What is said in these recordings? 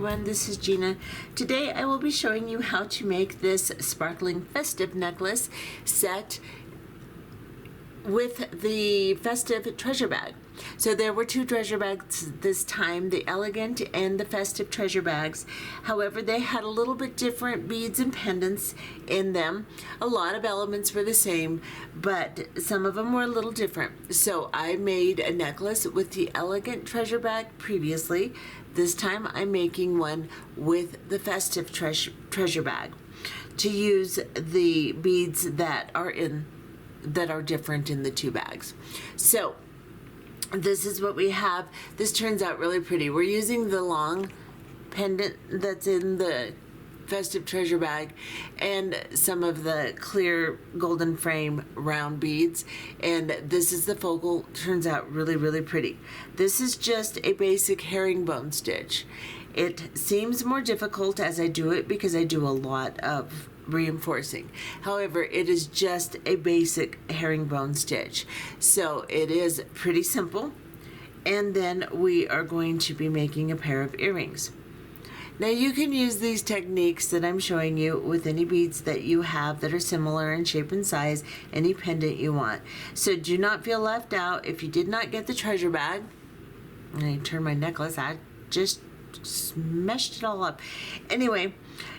everyone, this is Gina. Today I will be showing you how to make this Sparkling Festive Necklace Set with the Festive Treasure Bag. So there were two treasure bags this time, the Elegant and the Festive Treasure Bags. However, they had a little bit different beads and pendants in them. A lot of elements were the same, but some of them were a little different. So I made a necklace with the Elegant Treasure Bag previously. This time I'm making one with the Festive Treasure Bag to use the beads that are different in the two bags. So this is what we have. This turns out really pretty. We're using the long pendant that's in the Festive Treasure Bag and some of the clear golden frame round beads, and this is the focal. Turns out really, really pretty. This is just a basic herringbone stitch. It seems more difficult as I do it because I do a lot of reinforcing. However, it is just a basic herringbone stitch, so it is pretty simple. And then we are going to be making a pair of earrings. Now you can use these techniques that I'm showing you with any beads that you have that are similar in shape and size, any pendant you want. So do not feel left out. If you did not get the treasure bag, and I turned my necklace, I just smashed it all up. Anyway,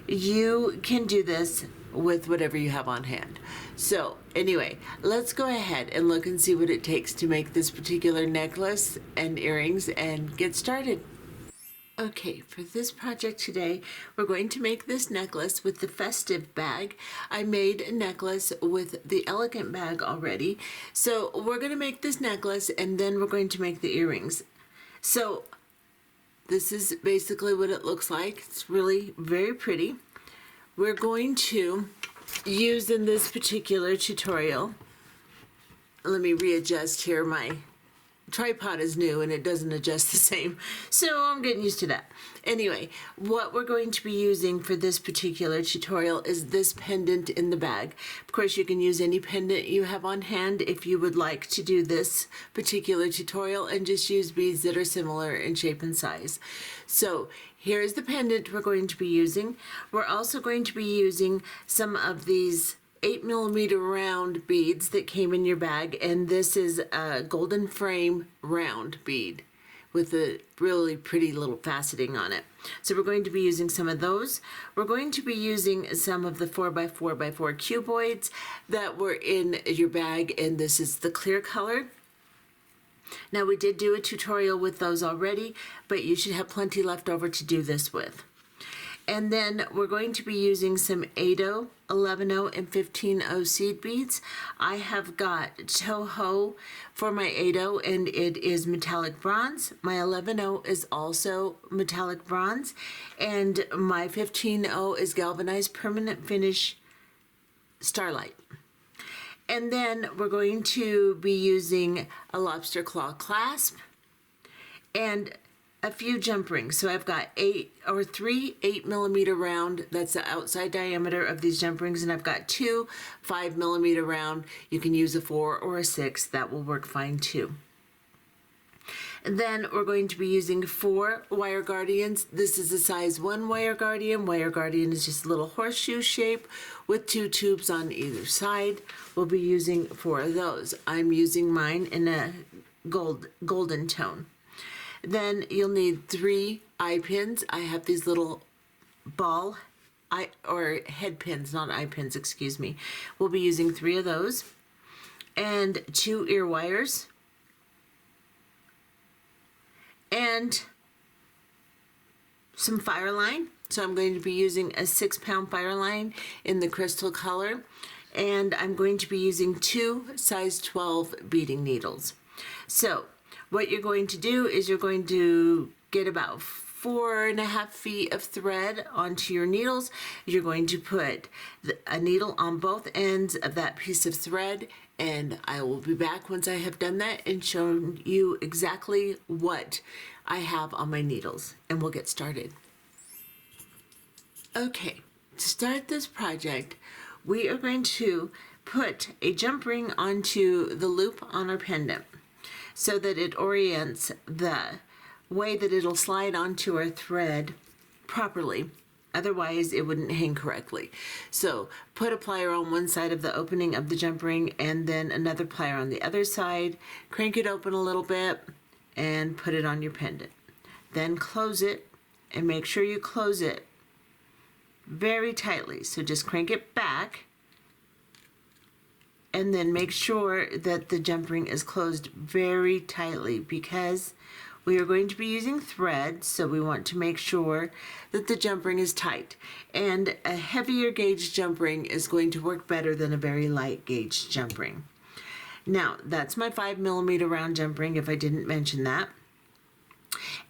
you can do this with whatever you have on hand. So anyway, let's go ahead and look and see what it takes to make this particular necklace and earrings and get started. Okay, for this project today, we're going to make this necklace with the Festive bag. I made a necklace with the Elegant bag already. So we're going to make this necklace and then we're going to make the earrings. So this is basically what it looks like. It's really very pretty. We're going to use in this particular tutorial, let me readjust here, my tripod is new and it doesn't adjust the same, so I'm getting used to that. Anyway, what we're going to be using for this particular tutorial is this pendant in the bag. Of course, you can use any pendant you have on hand if you would like to do this particular tutorial and just use beads that are similar in shape and size. So here's the pendant we're going to be using. We're also going to be using some of these 8mm round beads that came in your bag, and this is a golden frame round bead with a really pretty little faceting on it. So we're going to be using some of those. We're going to be using some of the 4x4x4 cuboids that were in your bag, and this is the clear color. Now we did do a tutorial with those already, but you should have plenty left over to do this with. And then we're going to be using some 8/0, 11/0, and 15/0 seed beads. I have got Toho for my 8/0 and it is metallic bronze. My 11/0 is also metallic bronze. And my 15/0 is galvanized permanent finish starlight. And then we're going to be using a lobster claw clasp and a few jump rings. So I've got three 8mm round, that's the outside diameter of these jump rings, and I've got two 5mm round. You can use a 4 or a 6, that will work fine too. And then we're going to be using 4 wire guardians. This is a size 1 wire guardian. Wire guardian is just a little horseshoe shape with 2 tubes on either side. We'll be using 4 of those. I'm using mine in a golden tone. Then you'll need 3 eye pins. I have these little head pins, not eye pins, excuse me. We'll be using 3 of those. And 2 ear wires. And some Fireline. So I'm going to be using a 6-pound Fireline in the crystal color. And I'm going to be using 2 size 12 beading needles. So what you're going to do is you're going to get about 4.5 feet of thread onto your needles. You're going to put a needle on both ends of that piece of thread, and I will be back once I have done that and shown you exactly what I have on my needles, and we'll get started. Okay, to start this project, we are going to put a jump ring onto the loop on our pendant, so that it orients the way that it'll slide onto our thread properly. Otherwise, it wouldn't hang correctly. So put a plier on one side of the opening of the jump ring and then another plier on the other side. Crank it open a little bit and put it on your pendant. Then close it and make sure you close it very tightly. So just crank it back and then make sure that the jump ring is closed very tightly, because we are going to be using thread, so we want to make sure that the jump ring is tight. And a heavier gauge jump ring is going to work better than a very light gauge jump ring. Now, that's my 5mm round jump ring, if I didn't mention that.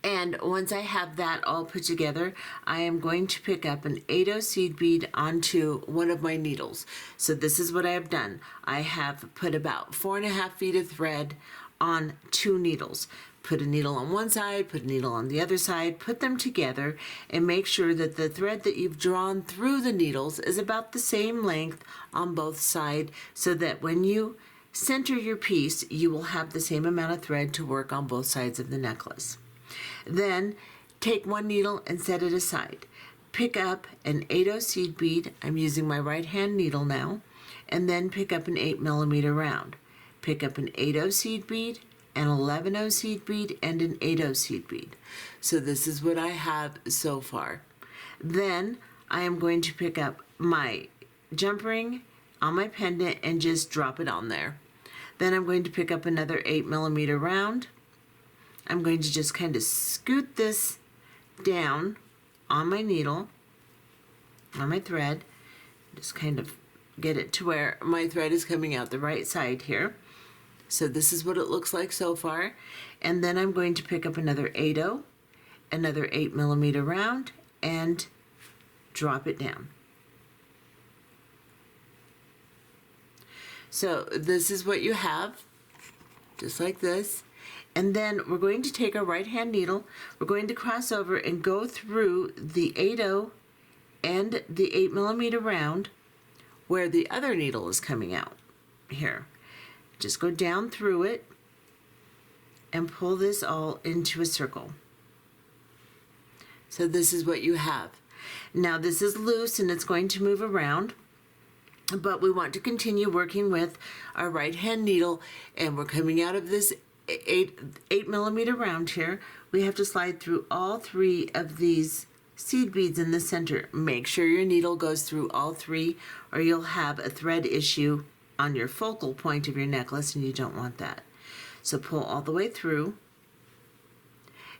And once I have that all put together, I am going to pick up an 8/0 seed bead onto one of my needles. So this is what I have done. I have put about 4.5 feet of thread on 2 needles. Put a needle on one side, put a needle on the other side, put them together, and make sure that the thread that you've drawn through the needles is about the same length on both sides, so that when you center your piece, you will have the same amount of thread to work on both sides of the necklace. Then take one needle and set it aside. Pick up an 8/0 seed bead. I'm using my right hand needle now. And then pick up an 8mm round. Pick up an 8/0 seed bead, an 11/0 seed bead, and an 8/0 seed bead. So this is what I have so far. Then I am going to pick up my jump ring on my pendant and just drop it on there. Then I'm going to pick up another 8mm round. I'm going to just kind of scoot this down on my needle, on my thread, just kind of get it to where my thread is coming out the right side here. So this is what it looks like so far. And then I'm going to pick up another 8/0, another 8mm round, and drop it down. So this is what you have, just like this. And then we're going to take our right hand needle, we're going to cross over and go through the 8/0 and the 8mm round where the other needle is coming out here. Just go down through it and pull this all into a circle. So this is what you have. Now this is loose and it's going to move around, but we want to continue working with our right hand needle, and we're coming out of this 8mm round here. We have to slide through all 3 of these seed beads in the center. Make sure your needle goes through all 3, or you'll have a thread issue on your focal point of your necklace, and you don't want that. So pull all the way through,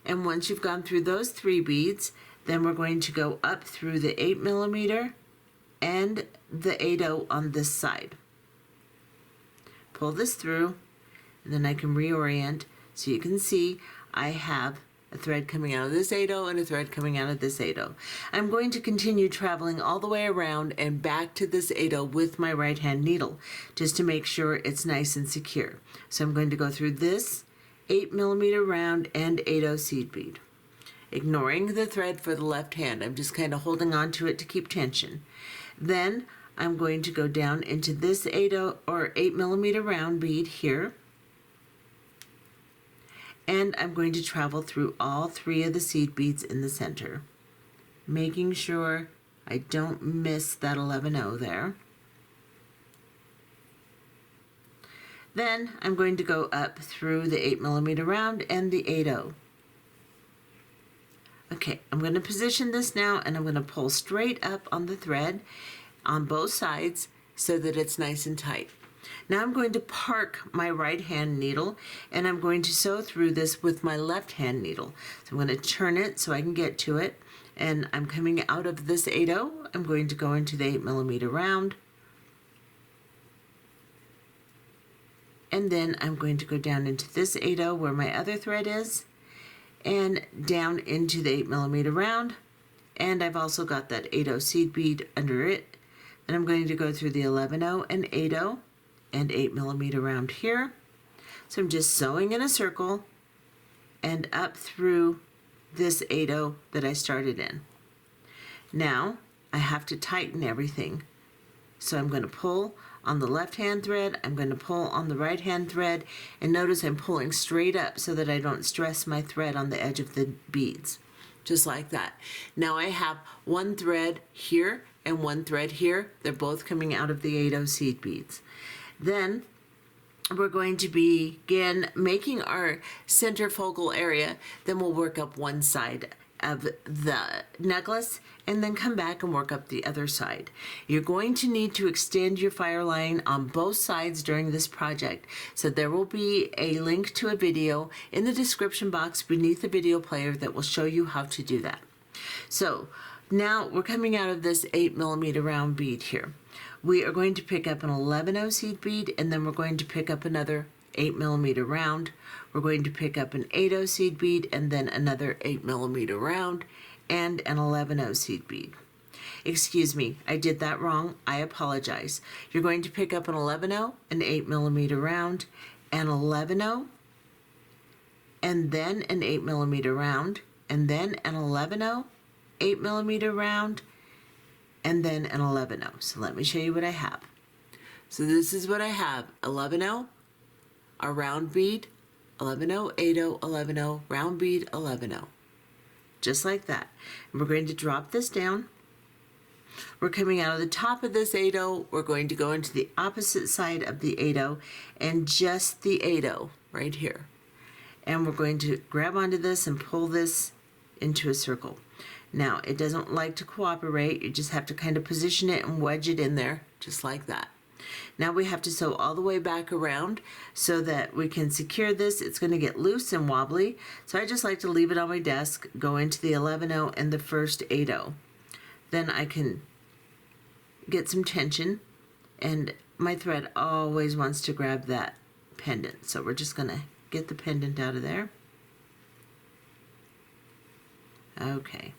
and once you've gone through those 3 beads, then we're going to go up through the 8mm and the 8/0 on this side. Pull this through, and then I can reorient so you can see I have a thread coming out of this 8/0 and a thread coming out of this 8/0. I'm going to continue traveling all the way around and back to this 8/0 with my right hand needle, just to make sure it's nice and secure. So I'm going to go through this 8mm round and 8/0 seed bead, ignoring the thread for the left hand. I'm just kind of holding on to it to keep tension. Then I'm going to go down into this 8/0 or 8mm round bead here, and I'm going to travel through all 3 of the seed beads in the center, making sure I don't miss that 11/0 there. Then I'm going to go up through the 8mm round and the 8/0. Okay, I'm going to position this now, and I'm going to pull straight up on the thread on both sides so that it's nice and tight. Now I'm going to park my right hand needle, and I'm going to sew through this with my left hand needle. So I'm going to turn it so I can get to it, and I'm coming out of this 8/0. I'm going to go into the 8mm round, and then I'm going to go down into this 8/0 where my other thread is, and down into the 8mm round, and I've also got that 8/0 seed bead under it. Then I'm going to go through the 11/0 and 8/0 and 8mm round here. So I'm just sewing in a circle and up through this 8/0 that I started in. Now I have to tighten everything. So I'm going to pull on the left hand thread, I'm going to pull on the right hand thread, and notice I'm pulling straight up so that I don't stress my thread on the edge of the beads. just like that. Now I have one thread here and one thread here. They're both coming out of the 8/0 seed beads. Then we're going to begin making our center focal area. Then we'll work up one side of the necklace and then come back and work up the other side. You're going to need to extend your Fireline on both sides during this project. So there will be a link to a video in the description box beneath the video player that will show you how to do that. So now we're coming out of this 8mm round bead here. We are going to pick up an 11/0 seed bead, and then we're going to pick up another 8mm round. We're going to pick up an 8/0 seed bead, and then another 8mm round, and an 11/0 seed bead. Excuse me, I did that wrong. I apologize. You're going to pick up an 11/0, an 8mm round, an 11/0, and then an 8mm round, and then an 11/0, 8mm round, and then an 11/0. So let me show you what I have. So this is what I have: 11/0, a round bead, 11/0, 8/0, 11/0, round bead, 11/0. Just like that. And we're going to drop this down. We're coming out of the top of this 8/0. We're going to go into the opposite side of the 8/0 and just the 8/0 right here. And we're going to grab onto this and pull this into a circle. Now, it doesn't like to cooperate. You just have to kind of position it and wedge it in there, just like that. Now we have to sew all the way back around so that we can secure this. It's going to get loose and wobbly, so I just like to leave it on my desk, go into the 11/0 and the first 8/0. Then I can get some tension, and my thread always wants to grab that pendant, so we're just going to get the pendant out of there. Okay.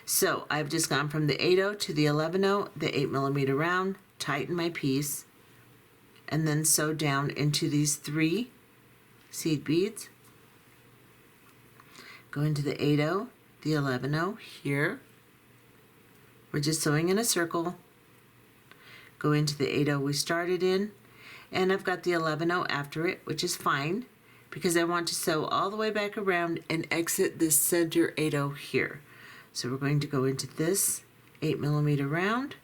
So I've just gone from the 8/0 to the 11/0, the 8mm round, tighten my piece, and then sew down into these 3 seed beads. Go into the 8/0, the 11/0 here. We're just sewing in a circle. Go into the 8/0 we started in, and I've got the 11/0 after it, which is fine because I want to sew all the way back around and exit this center 8/0 here. So we're going to go into this 8mm round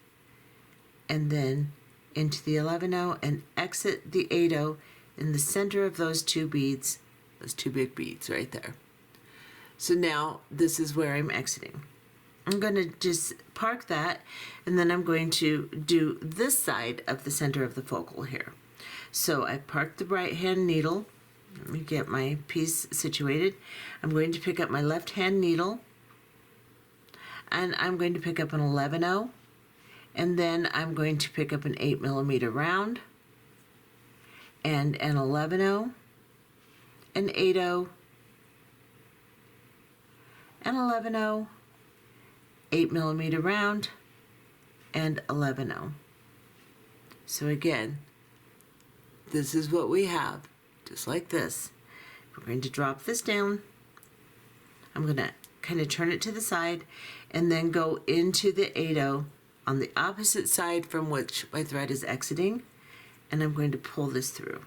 and then into the 11/0 and exit the 8/0 in the center of those 2 beads, those 2 big beads right there. So now this is where I'm exiting. I'm going to just park that, and then I'm going to do this side of the center of the focal here. So I parked the right hand needle. Let me get my piece situated. I'm going to pick up my left hand needle, and I'm going to pick up an 11/0, and then I'm going to pick up an 8mm round, and an 11/0, an 8/0, an 11/0, 8mm round, and 11/0. So again, this is what we have, just like this. We're going to drop this down. I'm going to kind of turn it to the side and then go into the 8/0 on the opposite side from which my thread is exiting, and I'm going to pull this through.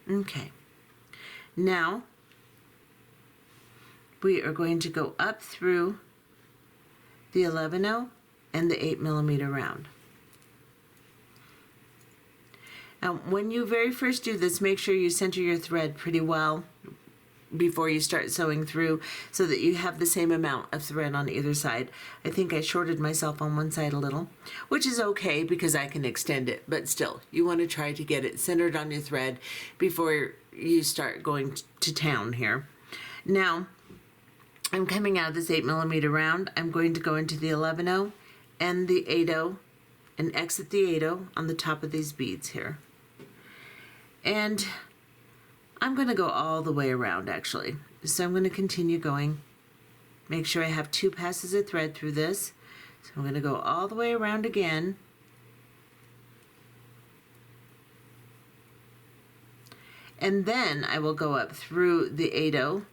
Okay, now we are going to go up through the 11/0 and the 8mm round. Now, when you very first do this, make sure you center your thread pretty well before you start sewing through so that you have the same amount of thread on either side. I think I shorted myself on one side a little, which is okay because I can extend it, but still, you want to try to get it centered on your thread before you start going to town here. Now, I'm coming out of this 8mm round. I'm going to go into the 11/0 and the 8/0 and exit the 8/0 on the top of these beads here. And I'm going to go all the way around actually. So I'm going to continue going. Make sure I have 2 passes of thread through this. So I'm going to go all the way around again. And then I will go up through the 8/0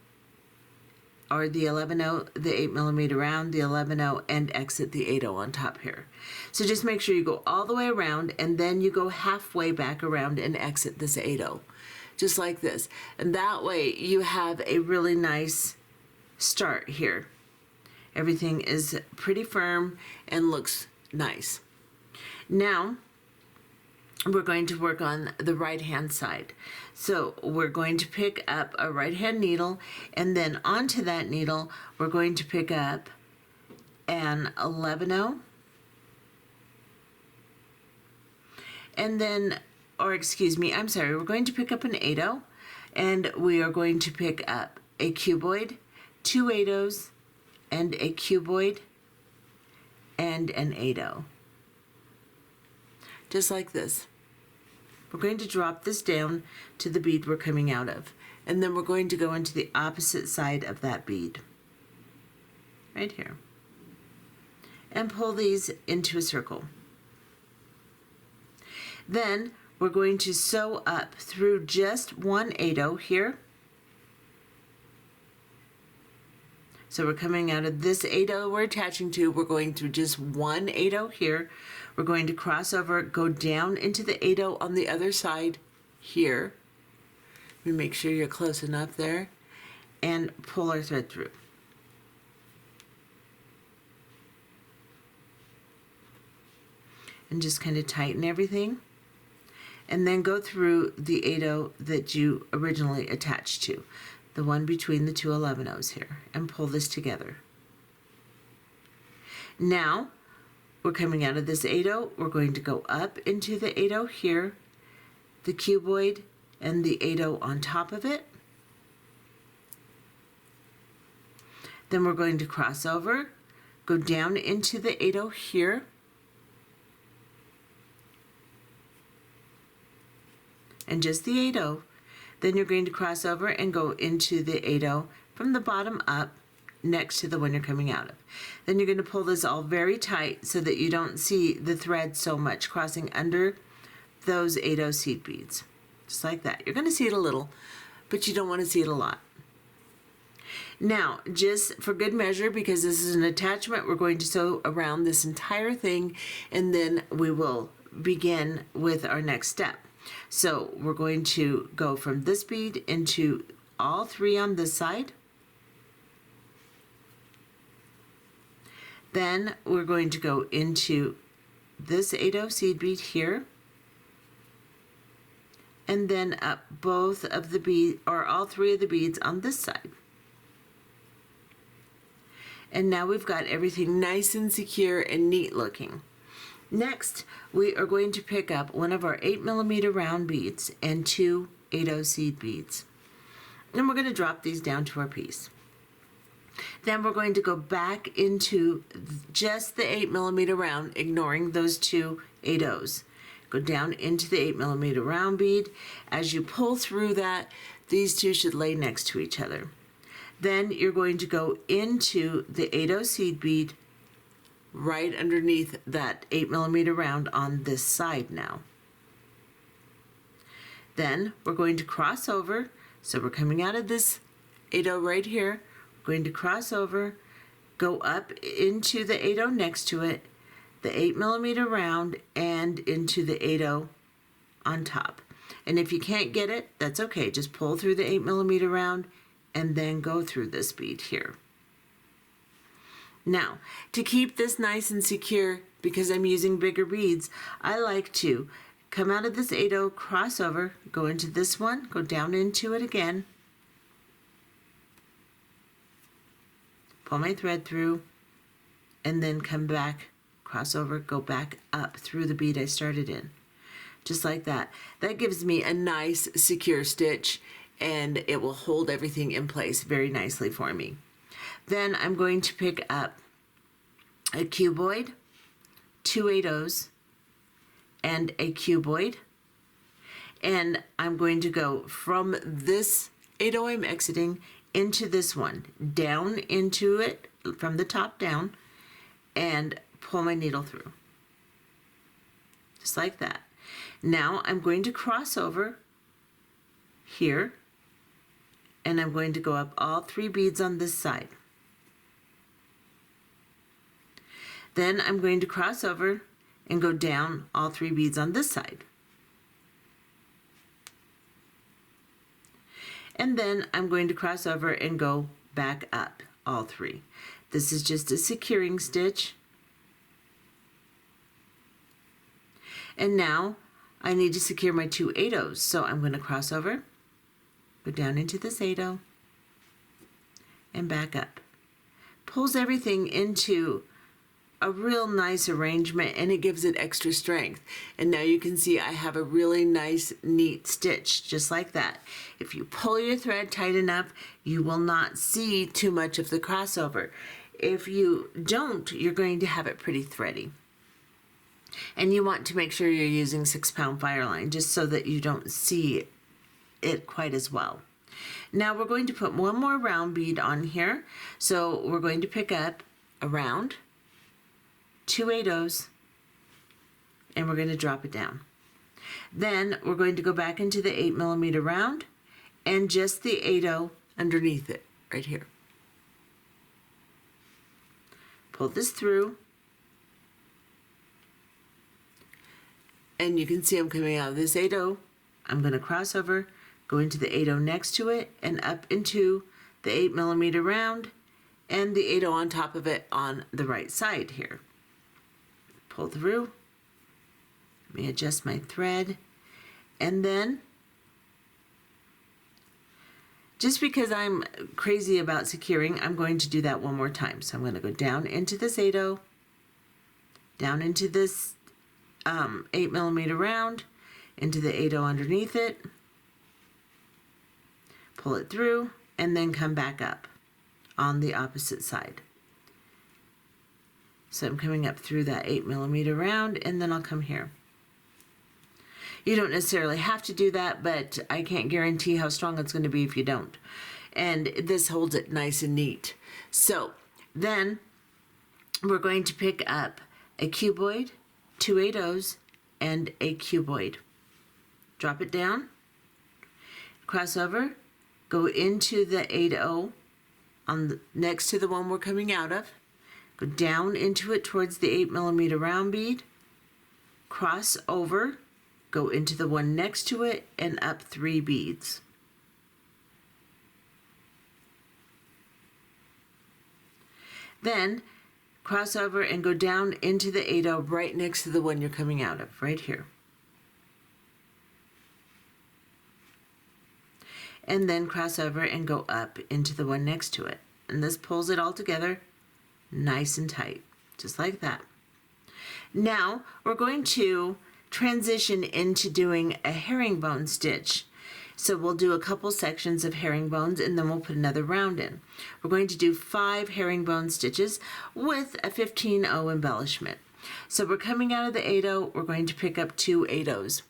are the 11/0, the 8mm round, the 11/0, and exit the 8/0 on top here. So just make sure you go all the way around, and then you go halfway back around and exit this 8/0, just like this. And that way you have a really nice start here. Everything is pretty firm and looks nice. Now we're going to work on the right hand side. So we're going to pick up a right hand needle, and then onto that needle we're going to pick up an 11/0, and then, or excuse me, I'm sorry, we're going to pick up an 8/0, and we are going to pick up a cuboid, 2 8/0s, and a cuboid, and an 8/0. Just like this. We're going to drop this down to the bead we're coming out of, and then we're going to go into the opposite side of that bead, right here, and pull these into a circle. Then we're going to sew up through just 1 8/0 here. So we're coming out of this 8/0 we're attaching to, we're going through just 1 8/0 here. We're going to cross over, go down into the 8/0 on the other side here. We make sure you're close enough there, and pull our thread through. And just kind of tighten everything. And then go through the 8/0 that you originally attached to, the one between the two 11/0s here, and pull this together. Now, we're coming out of this 8/0, we're going to go up into the 8/0 here, the cuboid, and the 8/0 on top of it. Then we're going to cross over, go down into the 8/0 here, and just the 8/0. Then you're going to cross over and go into the 8/0 from the bottom up, next to the one you're coming out of. Then you're going to pull this all very tight so that you don't see the thread so much crossing under those 8/0 seed beads. Just like that. You're going to see it a little, but you don't want to see it a lot. Now, just for good measure, because this is an attachment, we're going to sew around this entire thing, and then we will begin with our next step. So we're going to go from this bead into all 3 on this side. Then we're going to go into this 8/0 seed bead here, and then up both of the beads, or all 3 of the beads on this side. And now we've got everything nice and secure and neat looking. Next, we are going to pick up one of our 8mm round beads and 2 8/0 seed beads. And we're going to drop these down to our piece. Then we're going to go back into just the 8mm round, ignoring those 2 8/0s. Go down into the 8mm round bead. As you pull through that, these two should lay next to each other. Then you're going to go into the 8/0 seed bead right underneath that 8mm round on this side now. Then we're going to cross over. So we're coming out of this 8/0 right here. Going to cross over, go up into the 8/0 next to it, the 8mm round, and into the 8/0 on top. And if you can't get it, that's okay. Just pull through the 8mm round and then go through this bead here. Now, to keep this nice and secure, because I'm using bigger beads, I like to come out of this 8/0, cross over, go into this one, go down into it again, pull my thread through, and then come back, cross over, go back up through the bead I started in. Just like that. That gives me a nice secure stitch, and it will hold everything in place very nicely for me. Then I'm going to pick up a cuboid, 2 8/0s, and a cuboid. And I'm going to go from this 8/0 I'm exiting into this one, down into it from the top down, and pull my needle through. Just like that. Now I'm going to cross over here and I'm going to go up all 3 beads on this side. Then I'm going to cross over and go down all 3 beads on this side. And then I'm going to cross over and go back up all 3. This is just a securing stitch. And now I need to secure my 2 8-ohs, so I'm going to cross over, go down into this 8-oh, and back up. Pulls everything into a real nice arrangement, and it gives it extra strength. And now you can see I have a really nice, neat stitch, just like that. If you pull your thread tight enough, you will not see too much of the crossover. If you don't, you're going to have it pretty thready. And you want to make sure you're using 6-pound Fireline, just so that you don't see it quite as well. Now we're going to put one more round bead on here. So we're going to pick up a round, 2 8-ohs, and we're going to drop it down. Then we're going to go back into the 8mm round and just the 8-oh underneath it right here. Pull this through, and you can see I'm coming out of this 8-oh. I'm going to cross over, go into the 8-oh next to it, and up into the 8mm round and the 8-oh on top of it on the right side here. Pull through. Let me adjust my thread, and then just because I'm crazy about securing, I'm going to do that one more time. So I'm going to go down into this 8-oh, down into this 8mm round, into the 8-oh underneath it, pull it through, and then come back up on the opposite side. So I'm coming up through that 8mm round, and then I'll come here. You don't necessarily have to do that, but I can't guarantee how strong it's going to be if you don't. And this holds it nice and neat. So then we're going to pick up a cuboid, 2 8-ohs, and a cuboid. Drop it down, cross over, go into the 8-oh on the, next to the one we're coming out of, go down into it towards the 8mm round bead, cross over, go into the one next to it, and up 3 beads. Then cross over and go down into the 8-oh right next to the one you're coming out of, right here. And then cross over and go up into the one next to it. And this pulls it all together nice and tight, just like that. Now we're going to transition into doing a herringbone stitch. So we'll do a couple sections of herringbones, and then we'll put another round in. We're going to do 5 herringbone stitches with a 15-oh embellishment. So we're coming out of the 8-oh, we're going to pick up 2 8-ohs.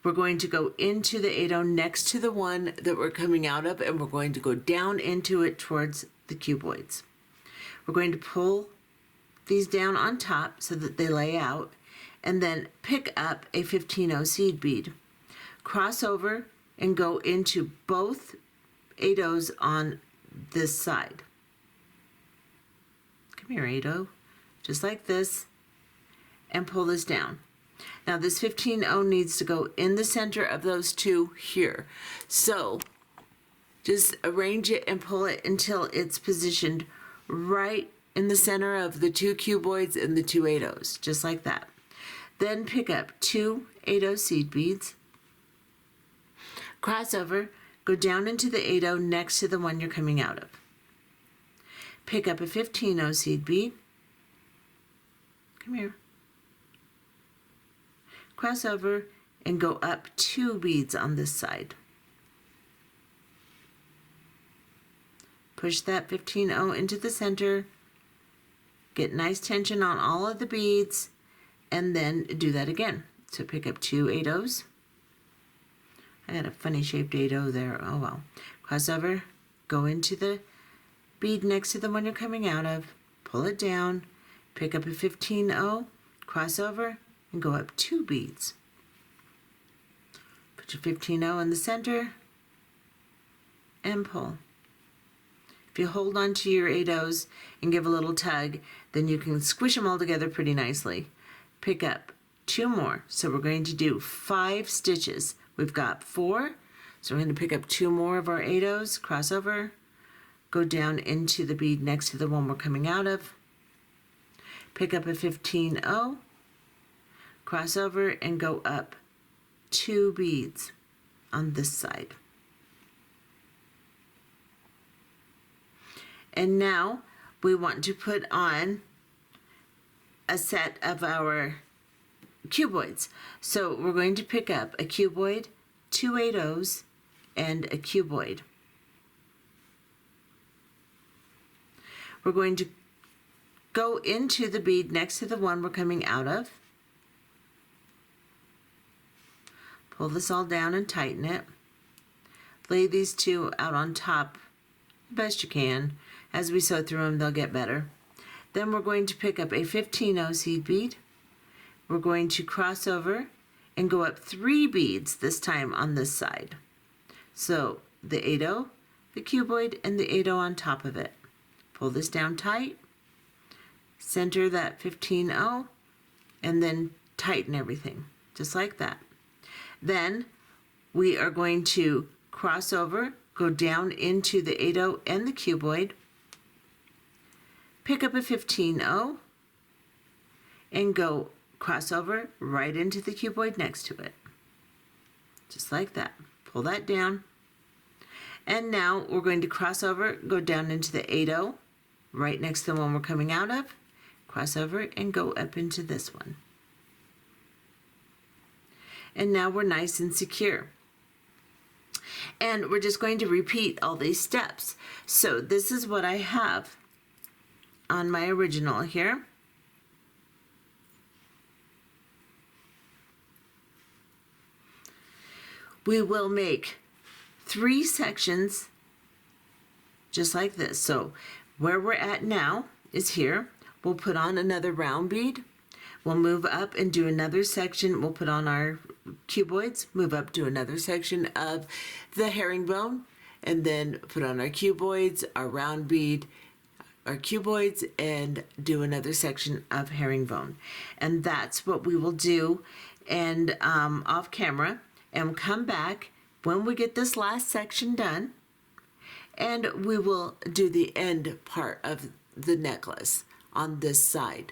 We're going to go into the 8-oh next to the one that we're coming out of, and we're going to go down into it towards the cuboids. We're going to pull these down on top so that they lay out, and then pick up a 15-oh seed bead. Cross over and go into both 8-ohs on this side. Come here, 8-oh, just like this, and pull this down. Now this 15-oh needs to go in the center of those 2 here. So just arrange it and pull it until it's positioned right in the center of the 2 cuboids and the 2 8-ohs, just like that. Then pick up 2 8-oh seed beads, cross over, go down into the 8-oh next to the one you're coming out of. Pick up a 15-oh seed bead, come here, cross over and go up 2 beads on this side. Push that 15-oh into the center, get nice tension on all of the beads, and then do that again. So pick up 2 8-ohs. I got a funny shaped 8-oh there, oh well. Cross over, go into the bead next to the one you're coming out of, pull it down, pick up a 15-oh, cross over, and go up 2 beads. Put your 15-oh in the center, and pull. If you hold on to your 8/0s and give a little tug, then you can squish them all together pretty nicely. Pick up 2 more. So we're going to do 5 stitches. We've got 4, so we're going to pick up 2 more of our 8/0s, cross over, go down into the bead next to the one we're coming out of, pick up a 15/0, cross over and go up 2 beads on this side. And now we want to put on a set of our cuboids. So we're going to pick up a cuboid, 2 8/0s, and a cuboid. We're going to go into the bead next to the one we're coming out of. Pull this all down and tighten it. Lay these 2 out on top best you can. As we sew through them, they'll get better. Then we're going to pick up a 15/0 seed bead. We're going to cross over and go up 3 beads this time on this side. So the 8/0, the cuboid, and the 8/0 on top of it. Pull this down tight, center that 15/0, and then tighten everything, just like that. Then we are going to cross over, go down into the 8/0 and the cuboid, pick up a 15/0, and go cross over right into the cuboid next to it. Just like that. Pull that down. And now we're going to cross over, go down into the 8/0, right next to the one we're coming out of, cross over and go up into this one. And now we're nice and secure. And we're just going to repeat all these steps. So this is what I have on my original here. We will make 3 sections just like this. So where we're at now is here. We'll put on another round bead. We'll move up and do another section. We'll put on our cuboids, move up to another section of the herringbone, and then put on our cuboids, our round bead, our cuboids, and do another section of herringbone. And that's what we will do and off camera, and come back when we get this last section done, and we will do the end part of the necklace on this side.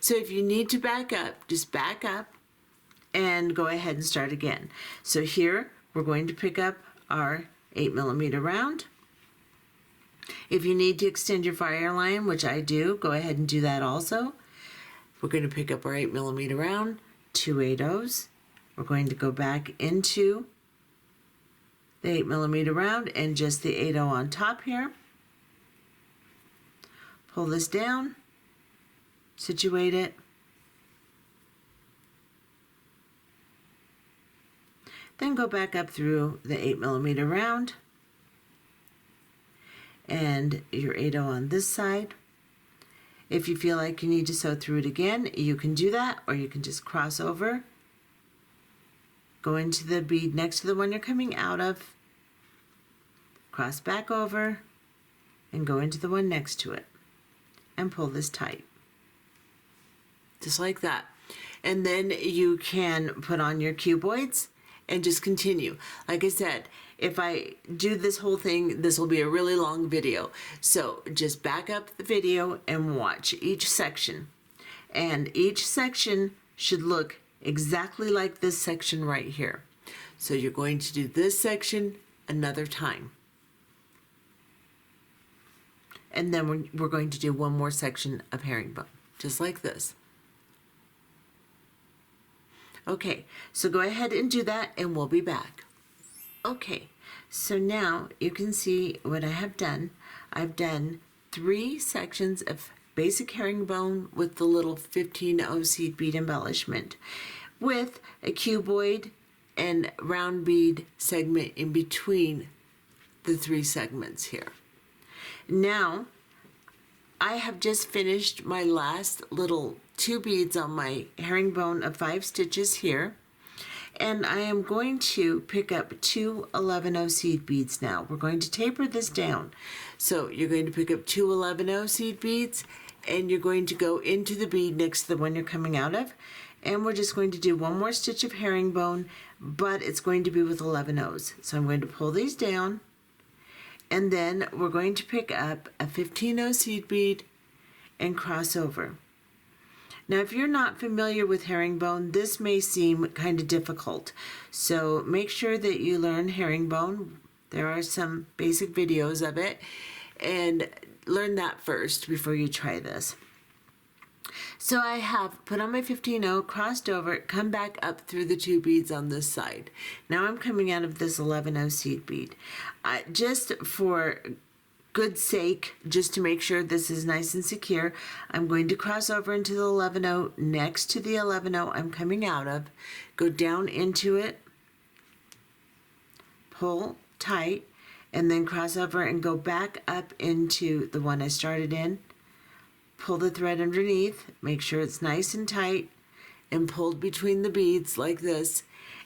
So if you need to back up, just back up and go ahead and start again. So here we're going to pick up our 8mm round. If you need to extend your Fireline, which I do, go ahead and do that also. We're going to pick up our 8mm round, 2 8/0s. We're going to go back into the 8mm round and just the 8/0 on top here. Pull this down, situate it, then go back up through the 8mm round and your 8/0 on this side. If you feel like you need to sew through it again, you can do that, or you can just cross over, go into the bead next to the one you're coming out of, cross back over, and go into the one next to it, and pull this tight. Just like that. And then you can put on your cuboids and just continue. Like I said, if I do this whole thing, this will be a really long video. So just back up the video and watch each section. And each section should look exactly like this section right here. So you're going to do this section another time. And then we're going to do one more section of herringbone, just like this. Okay, so go ahead and do that and we'll be back. Okay, so now you can see what I have done. I've done 3 sections of basic herringbone with the little 15/0 seed bead embellishment with a cuboid and round bead segment in between the 3 segments here. Now, I have just finished my last little 2 beads on my herringbone of 5 stitches here, And I am going to pick up two 11-0 seed beads now. We're going to taper this down. So you're going to pick up two 11-0 seed beads, and you're going to go into the bead next to the one you're coming out of. And we're just going to do one more stitch of herringbone, but it's going to be with 11-0s. So I'm going to pull these down, and then we're going to pick up a 15-0 seed bead and cross over. Now, if you're not familiar with herringbone, this may seem kind of difficult. So make sure that you learn herringbone. There are some basic videos of it, and learn that first before you try this. So I have put on my 15-0, crossed over, come back up through the two beads on this side. Now I'm coming out of this 11-0 seed bead. Just for good sake, just to make sure this is nice and secure, I'm going to cross over into the 11-0 next to the 11-0 I'm coming out of, go down into it, pull tight, and then cross over and go back up into the one I started in, pull the thread underneath, make sure it's nice and tight, and pulled between the beads like this.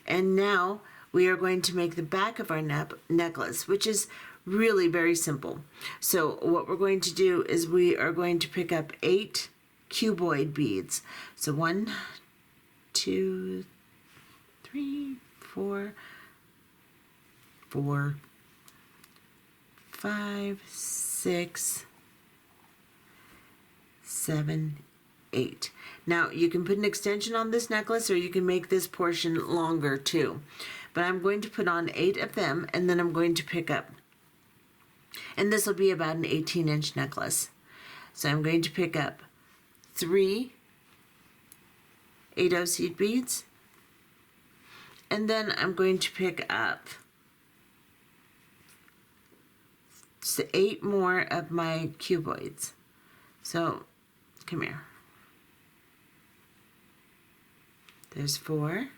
And now we are going to make the back of our necklace, which is really very simple. So what we're going to do is we are going to pick up 8 cuboid beads. So 1, 2, 3, 4, 5, 6, 7, 8. Now you can put an extension on this necklace, or you can make this portion longer too. But I'm going to put on 8 of them, and then I'm going to pick up, and this will be about an 18-inch necklace. So I'm going to pick up 3 8-0 seed beads, and then I'm going to pick up 8 more of my cuboids. So come here. There's 4.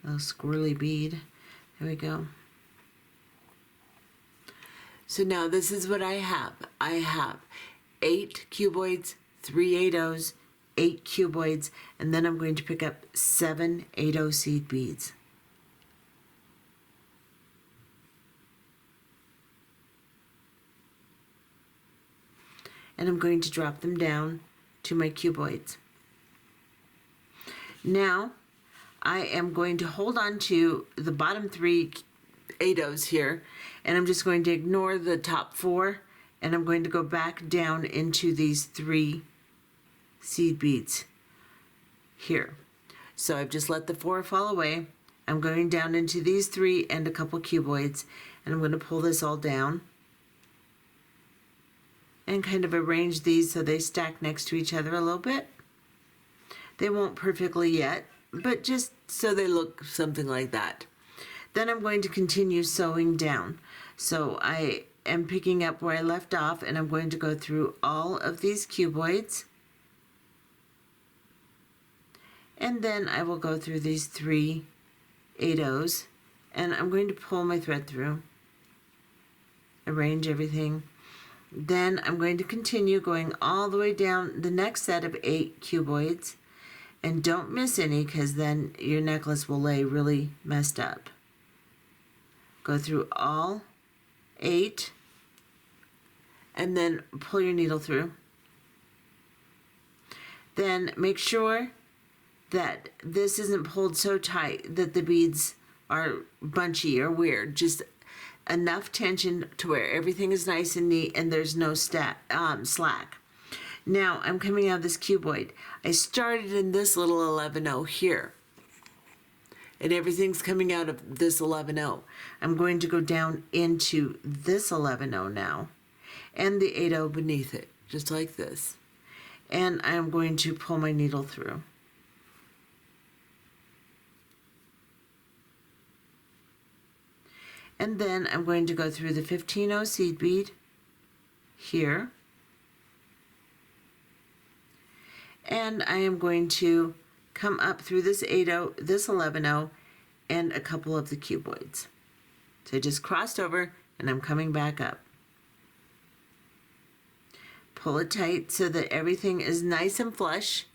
Little squirrely bead. There we go. So now this is what I have. I have 8 cuboids, 3 8-0s, 8 cuboids, and then I'm going to pick up 7 8-0 seed beads. And I'm going to drop them down to my cuboids. Now I am going to hold on to the bottom 3 8-0s here, and I'm just going to ignore the top 4, and I'm going to go back down into these 3 seed beads here. So I've just let the 4 fall away. I'm going down into these 3 and a couple cuboids, and I'm going to pull this all down and kind of arrange these so they stack next to each other a little bit. They won't perfectly yet, but just so they look something like that. Then I'm going to continue sewing down. So I am picking up where I left off, and I'm going to go through all of these cuboids, and then I will go through these 3 8-0s, and I'm going to pull my thread through, arrange everything. Then I'm going to continue going all the way down the next set of 8 cuboids, and don't miss any, because then your necklace will lay really messed up. Go through all 8, and then pull your needle through. Then make sure that this isn't pulled so tight that the beads are bunchy or weird. Just enough tension to where everything is nice and neat and there's no slack. Now I'm coming out of this cuboid. I started in this little 11-0 here, and everything's coming out of this 11-0. I'm going to go down into this 11-0 now, and the 8-0 beneath it, just like this. And I'm going to pull my needle through. And then I'm going to go through the 15-0 seed bead here. And I am going to come up through this 8-0, this 11-0, and a couple of the cuboids. So I just crossed over, and I'm coming back up. Pull it tight so that everything is nice and flush,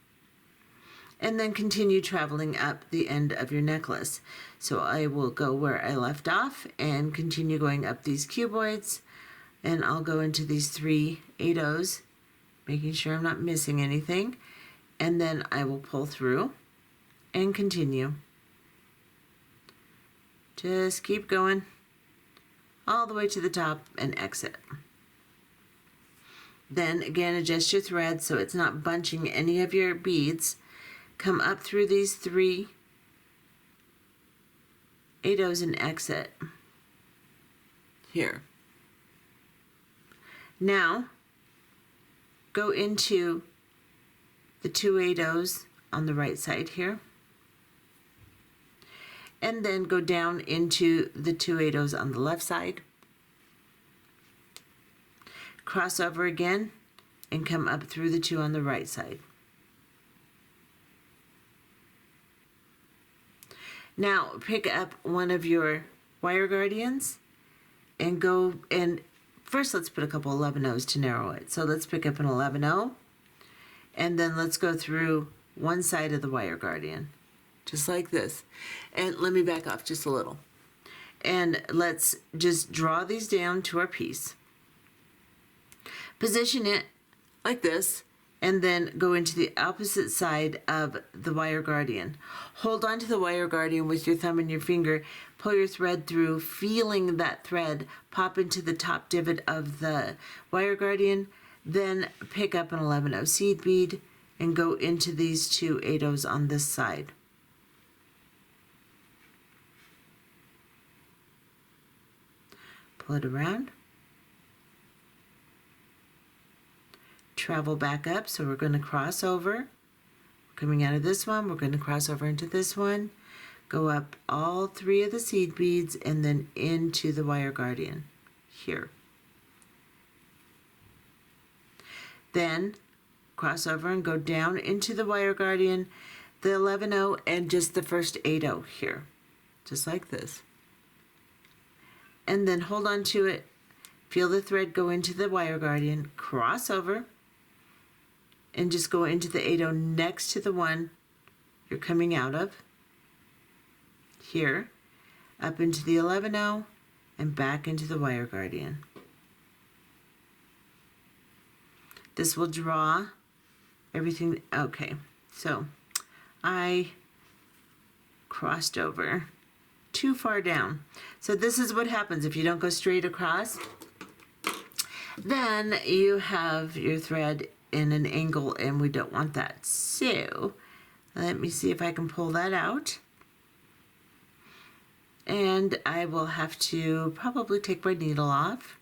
and then continue traveling up the end of your necklace. So I will go where I left off and continue going up these cuboids, and I'll go into these 3 8/0s, making sure I'm not missing anything, and then I will pull through and continue. Just keep going all the way to the top and exit. Then again, adjust your thread so it's not bunching any of your beads. Come up through these 3 8/0s and exit here. Now go into the 2 8/0s on the right side here, and then go down into the 2 8/0s on the left side. Cross over again and come up through the 2 on the right side. Now pick up one of your wire guardians and go, and first let's put a couple 11/0s to narrow it. So let's pick up an 11/0, and then let's go through one side of the wire guardian, just like this. And let me back off just a little. And let's just draw these down to our piece. Position it like this, and then go into the opposite side of the wire guardian. Hold on to the wire guardian with your thumb and your finger. Pull your thread through, feeling that thread pop into the top divot of the wire guardian. Then pick up an 11/0 seed bead and go into these 2 8/0s on this side. Pull it around. Travel back up, so we're going to cross over. Coming out of this one, we're going to cross over into this one, go up all 3 of the seed beads, and then into the wire guardian here. Then cross over and go down into the wire guardian, the 11/0 and just the first 8/0 here, just like this. And then hold on to it, feel the thread go into the wire guardian, cross over, and just go into the 8/0 next to the one you're coming out of here, up into the 11/0 and back into the wire guardian. This will draw everything. Okay, so I crossed over too far down. So this is what happens if you don't go straight across. Then you have your thread in an angle, and we don't want that. So let me see if I can pull that out. And I will have to probably take my needle off.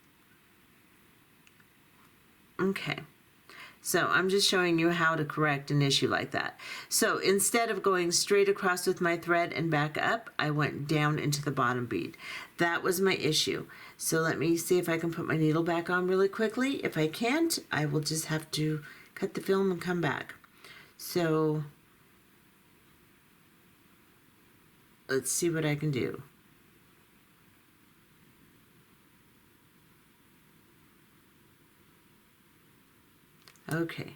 Okay. So I'm just showing you how to correct an issue like that. So instead of going straight across with my thread and back up, I went down into the bottom bead. That was my issue. So let me see if I can put my needle back on really quickly. If I can't, I will just have to cut the film and come back. So let's see what I can do. Okay,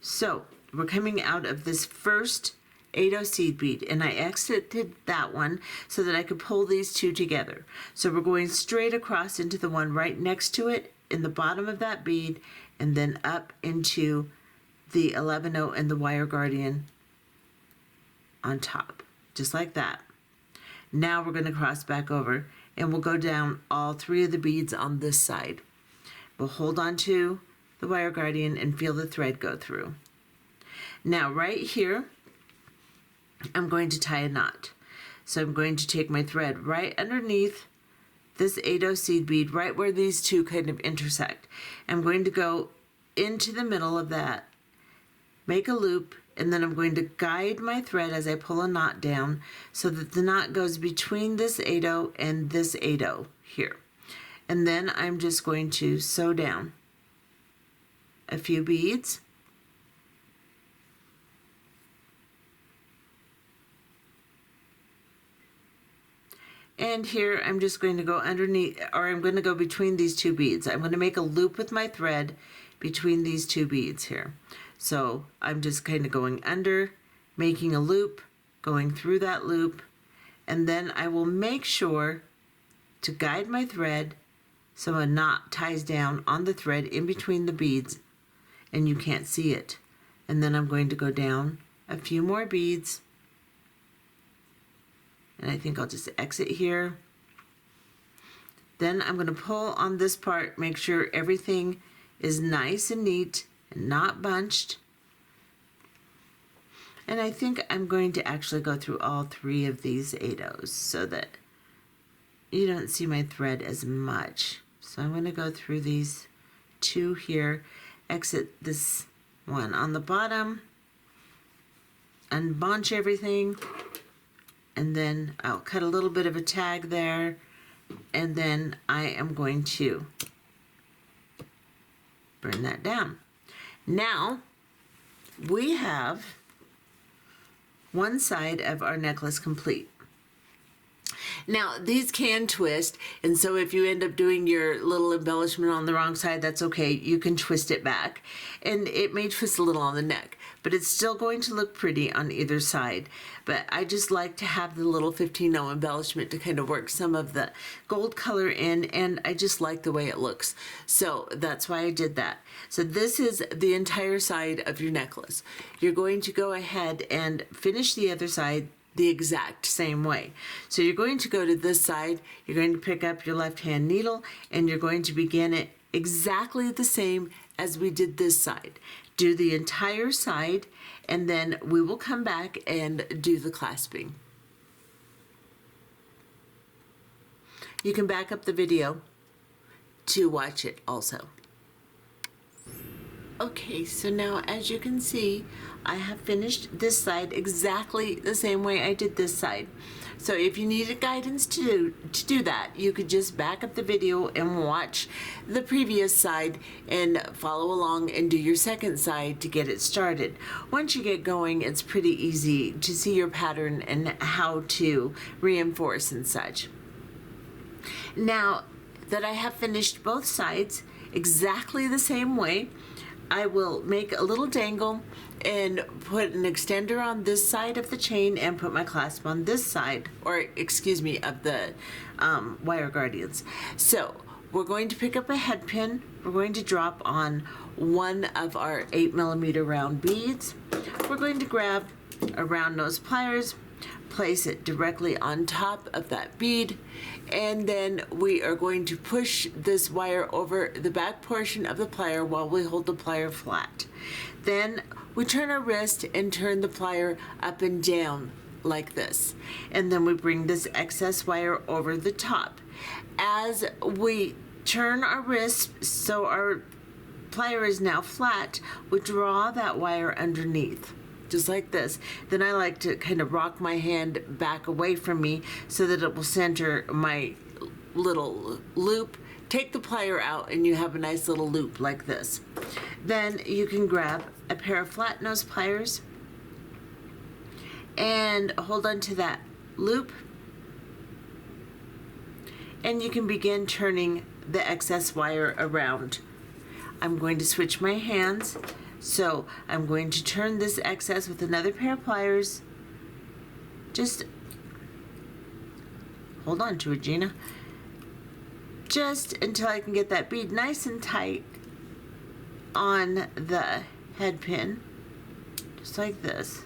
so we're coming out of this first 8/0 seed bead, and I exited that one so that I could pull these 2 together. So we're going straight across into the one right next to it in the bottom of that bead, and then up into the 11/0 and the wire guardian on top, just like that. Now we're going to cross back over, and we'll go down all 3 of the beads on this side. We'll hold on to the wire guardian and feel the thread go through. Now right here, I'm going to tie a knot. So I'm going to take my thread right underneath this 8/0 seed bead, right where these 2 kind of intersect. I'm going to go into the middle of that, make a loop, and then I'm going to guide my thread as I pull a knot down so that the knot goes between this 8/0 and this 8/0 here. And then I'm just going to sew down a few beads, And here I'm just going to go underneath, or I'm going to go between these two beads. I'm going to make a loop with my thread between these two beads here. So I'm just kind of going under, making a loop, going through that loop, and then I will make sure to guide my thread so a knot ties down on the thread in between the beads and you can't see it. And then I'm going to go down a few more beads, and I think I'll just exit here. Then I'm going to pull on this part, make sure everything is nice and neat and not bunched. And I think I'm going to actually go through all 3 of these 8/0s so that you don't see my thread as much. So I'm going to go through these 2 here, exit this one on the bottom, unbunch everything, and then I'll cut a little bit of a tag there, and then I am going to burn that down. Now we have one side of our necklace complete. Now these can twist, and so if you end up doing your little embellishment on the wrong side, that's okay. You can twist it back, and it may twist a little on the neck, but it's still going to look pretty on either side. But I just like to have the little 15/0 embellishment to kind of work some of the gold color in, and I just like the way it looks. So that's why I did that. So this is the entire side of your necklace. You're going to go ahead and finish the other side the exact same way. So you're going to go to this side, you're going to pick up your left hand needle, and you're going to begin it exactly the same as we did this side. Do the entire side, and then we will come back and do the clasping. You can back up the video to watch it also. Okay, so now as you can see, I have finished this side exactly the same way I did this side. So if you needed guidance to do that, you could just back up the video and watch the previous side and follow along and do your second side to get it started. Once you get going, it's pretty easy to see your pattern and how to reinforce and such. Now that I have finished both sides exactly the same way, I will make a little dangle and put an extender on this side of the chain and put my clasp on this side, or excuse me, of the wire guardians. So we're going to pick up a head pin. We're going to drop on one of our 8mm round beads. We're going to grab a round nose pliers, place it directly on top of that bead, and then we are going to push this wire over the back portion of the plier while we hold the plier flat. Then we turn our wrist and turn the plier up and down like this, and then we bring this excess wire over the top. As we turn our wrist so our plier is now flat, we draw that wire underneath, just like this. Then I like to kind of rock my hand back away from me so that it will center my little loop. Take the plier out and you have a nice little loop like this. Then you can grab a pair of flat nose pliers and hold on to that loop, and you can begin turning the excess wire around. I'm going to switch my hands. So I'm going to turn this excess with another pair of pliers. Just hold on to it, Gina. Just until I can get that bead nice and tight on the head pin, just like this.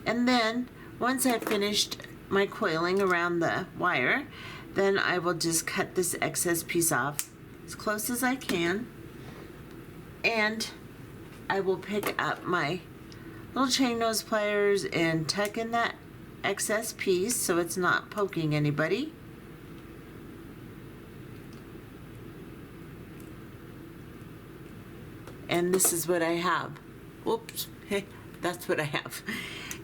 And then once I've finished my coiling around the wire, then I will just cut this excess piece off as close as I can. And I will pick up my little chain nose pliers and tuck in that excess piece so it's not poking anybody. And this is what I have. Whoops, that's what I have.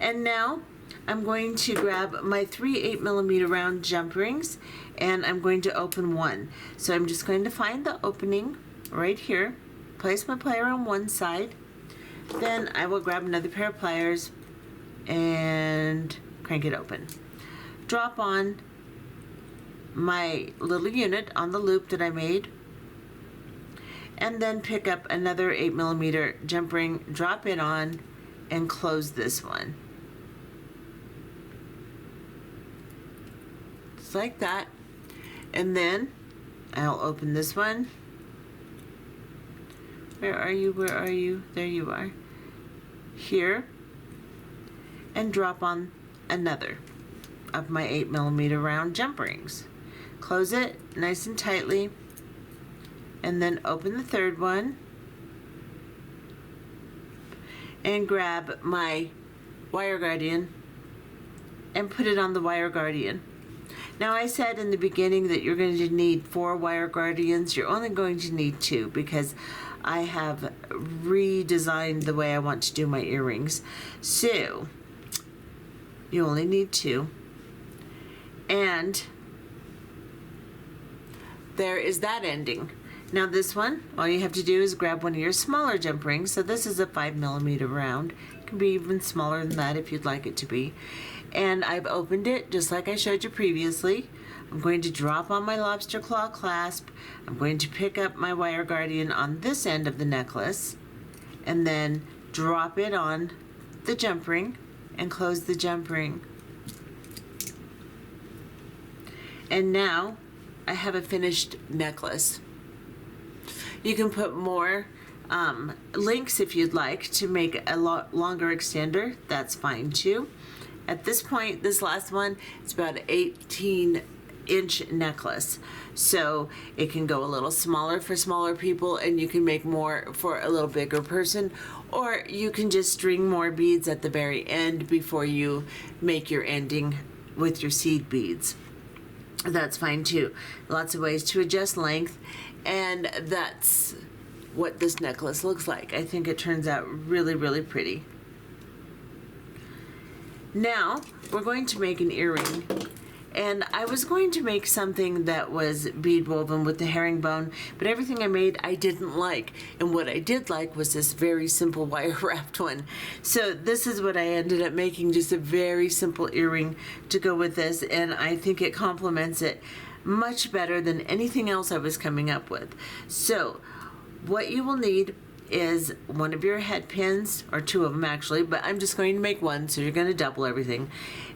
And now I'm going to grab my 3 8mm round jump rings, and I'm going to open one. So I'm just going to find the opening right here, place my plier on one side, then I will grab another pair of pliers and crank it open. drop on my little unit on the loop that I made, and then pick up another 8mm jump ring, drop it on, and close this one. Just like that. And then I'll open this one. Where are you? Where are you? There you are. Here. And drop on another of my 8mm round jump rings. Close it nice and tightly, and then open the third one and grab my wire guardian and put it on the wire guardian. Now, I said in the beginning that you're going to need 4 wire guardians. You're only going to need 2 because I have redesigned the way I want to do my earrings. So you only need 2. And there is that ending. Now this one, all you have to do is grab one of your smaller jump rings. So this is a 5mm round. It can be even smaller than that if you'd like it to be. And I've opened it just like I showed you previously. I'm going to drop on my lobster claw clasp. I'm going to pick up my wire guardian on this end of the necklace and then drop it on the jump ring and close the jump ring. And now I have a finished necklace. You can put more links if you'd like to make a lot longer extender. That's fine too. At this point, this last one, it's about an 18-inch necklace. So it can go a little smaller for smaller people, and you can make more for a little bigger person, or you can just string more beads at the very end before you make your ending with your seed beads. That's fine too. Lots of ways to adjust length, and that's what this necklace looks like. I think it turns out really, really pretty. Now we're going to make an earring, and I was going to make something that was bead woven with the herringbone, but everything I made I didn't like, and what I did like was this very simple wire wrapped one. So this is what I ended up making, just a very simple earring to go with this, and I think it complements it much better than anything else I was coming up with. So what you will need is one of your head pins, or 2 of them actually, but I'm just going to make one, so you're going to double everything.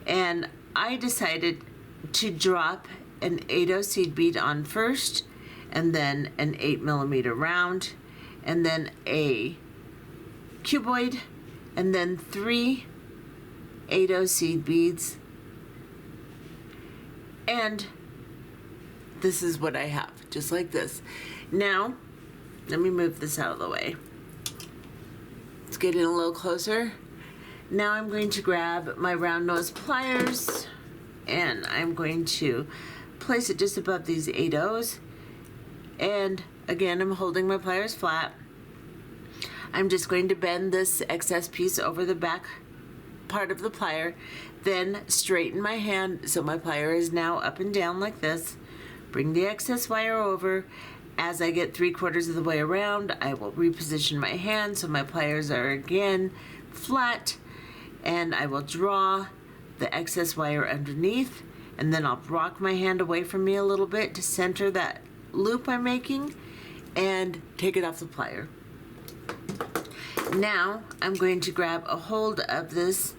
And I decided to drop an 8/0 seed bead on first, and then an 8mm round, and then a cuboid, and then 3 8/0 seed beads. And this is what I have, just like this. Now, let me move this out of the way. Let's get in a little closer. Now I'm going to grab my round nose pliers, and I'm going to place it just above these 8/0s. And again, I'm holding my pliers flat. I'm just going to bend this excess piece over the back part of the plier, then straighten my hand so my plier is now up and down like this. Bring the excess wire over. As I get 3/4 of the way around, I will reposition my hand so my pliers are again flat, and I will draw the excess wire underneath, and then I'll rock my hand away from me a little bit to center that loop I'm making and take it off the plier. Now I'm going to grab a hold of this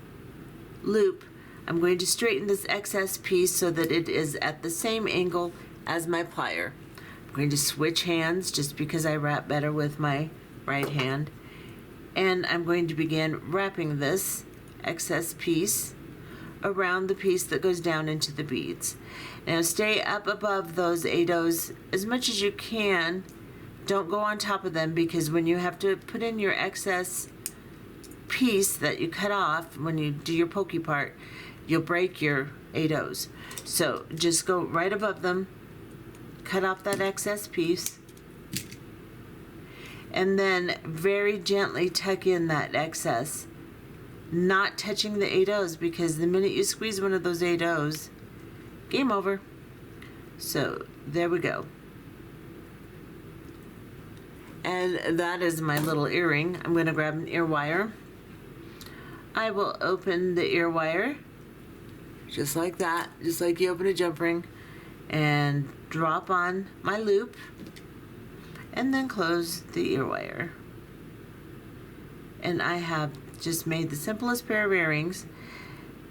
loop. I'm going to straighten this excess piece so that it is at the same angle as my plier. I'm going to switch hands just because I wrap better with my right hand, and I'm going to begin wrapping this excess piece around the piece that goes down into the beads. Now stay up above those 8/0s as much as you can. Don't go on top of them, because when you have to put in your excess piece that you cut off when you do your pokey part, you'll break your 8/0s. So just go right above them, cut off that excess piece, and then very gently tuck in that excess, not touching the 8/0s, because the minute you squeeze one of those 8/0s, game over. So there we go. And that is my little earring. I'm going to grab an ear wire. I will open the ear wire just like that, just like you open a jump ring, and drop on my loop, and then close the ear wire. And I have just made the simplest pair of earrings,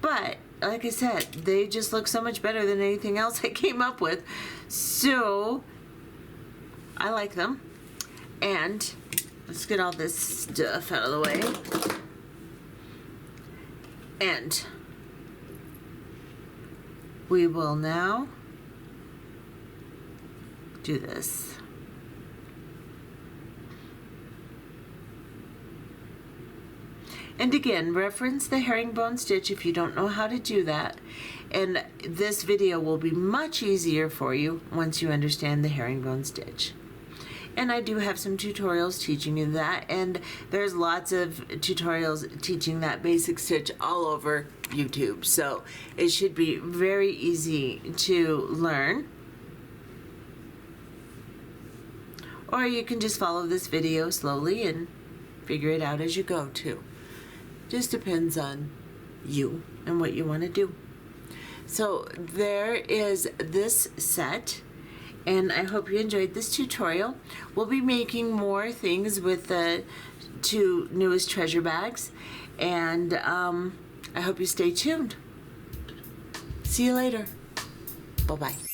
but like I said, they just look so much better than anything else I came up with, so I like them. And let's get all this stuff out of the way. And we will now do this. And again, reference the herringbone stitch if you don't know how to do that. And this video will be much easier for you once you understand the herringbone stitch. And I do have some tutorials teaching you that, and there's lots of tutorials teaching that basic stitch all over YouTube. So it should be very easy to learn. Or you can just follow this video slowly and figure it out as you go too. Just depends on you and what you want to do. So there is this set, and I hope you enjoyed this tutorial. We'll be making more things with the 2 newest treasure bags, and I hope you stay tuned. See you later. Bye-bye.